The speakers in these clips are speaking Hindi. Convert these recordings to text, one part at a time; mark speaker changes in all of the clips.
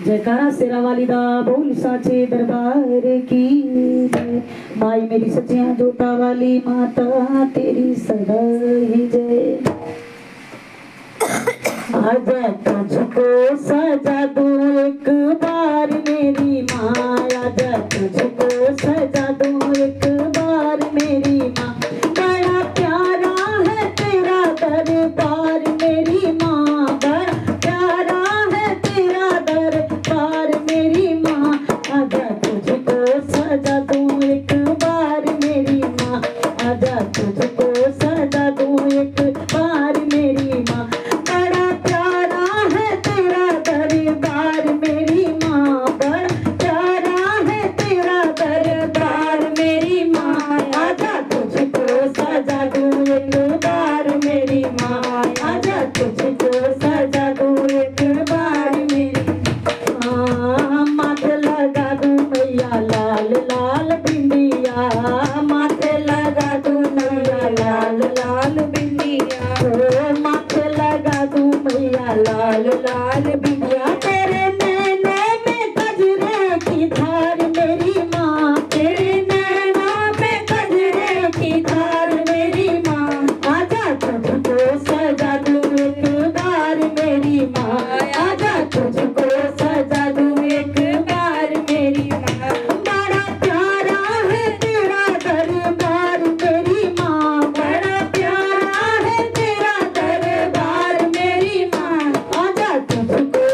Speaker 1: जयकारा शेरा वाली दा बोल साचे दरबार की जय। माई मेरी सच्चियां जोता वाली माता तेरी सदा ही जय। आजा तुझको सजा दूं एक बार मेरी माँ, आजा तुझको सजा दूं एक बार मेरी माँ। बड़ा प्यारा है तेरा दरबार मेरी माँ, बड़ा प्यारा है तेरा दरबार मेरी माँ। आजा तुझको सजा दूं एक बार मेरी माँ, आजा तुझको सजा दूं एक बार मेरी माँ। बड़ा प्यारा है तेरा दरबार मेरी माँ, बड़ा प्यारा है तेरा दरबार मेरी माँ। आजा तुझको सजा दूं एक बार मेरी माँ, आजा तुझको सजा दूं एक बार मेरी माँ। माथे लगा दूं मैया लाल लाल बिंदिया, माथे लगा दूं मैया लाल लाल बिंदिया, ओ माथे लगा दूं मैया लाल लाल बिंदिया। तेरे नैनों में गजरे की धार मेरी माँ, तेरे नैनों में गजरे की धार मेरी माँ। आजा तुझको सजा दूं एक बार मेरी माँ, आजा तुझको सजा दूं एक बार मेरी माँ। बड़ा प्यारा है तेरा दरबार मेरी माँ, बड़ा प्यारा है तेरा दरबार मेरी माँ। आजा तुझको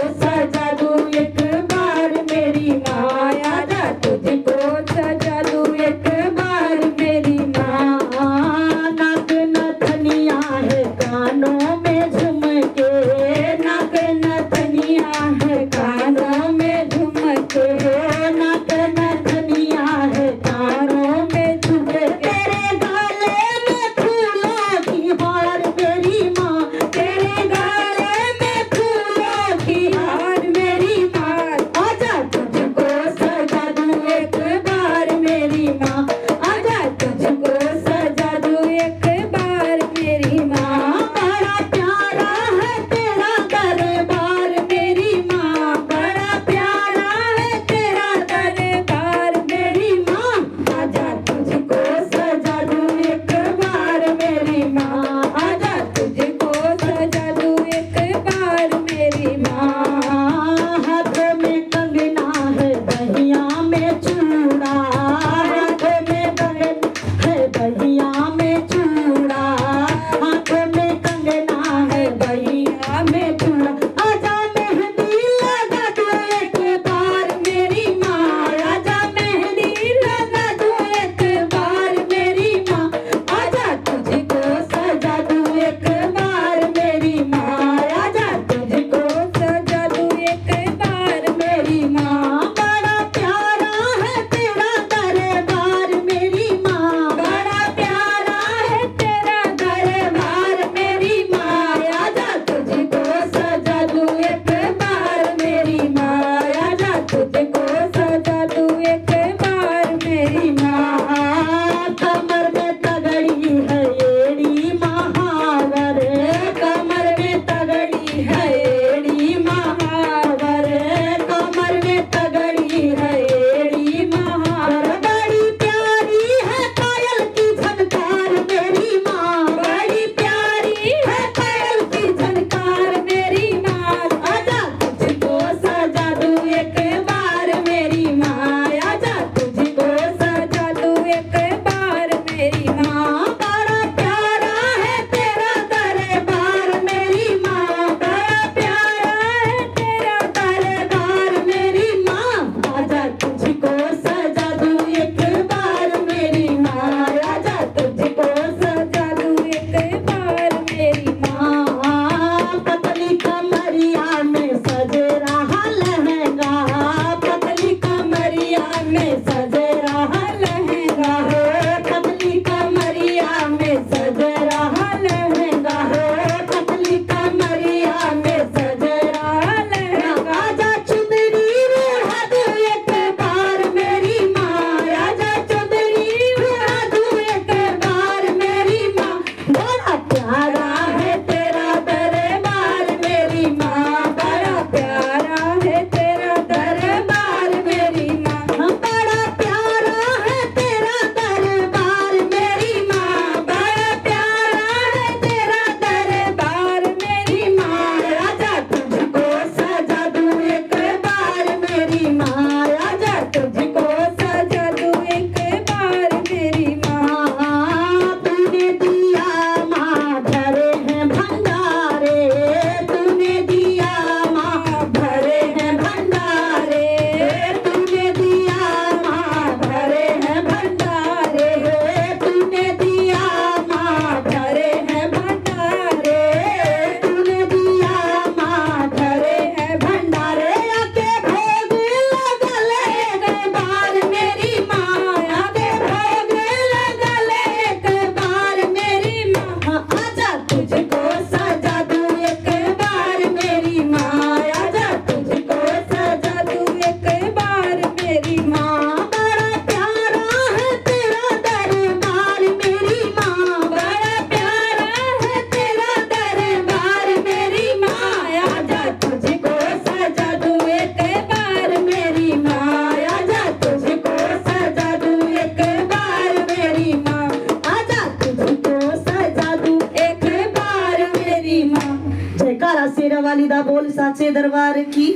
Speaker 1: वाली दा बोल साचे दरबार की।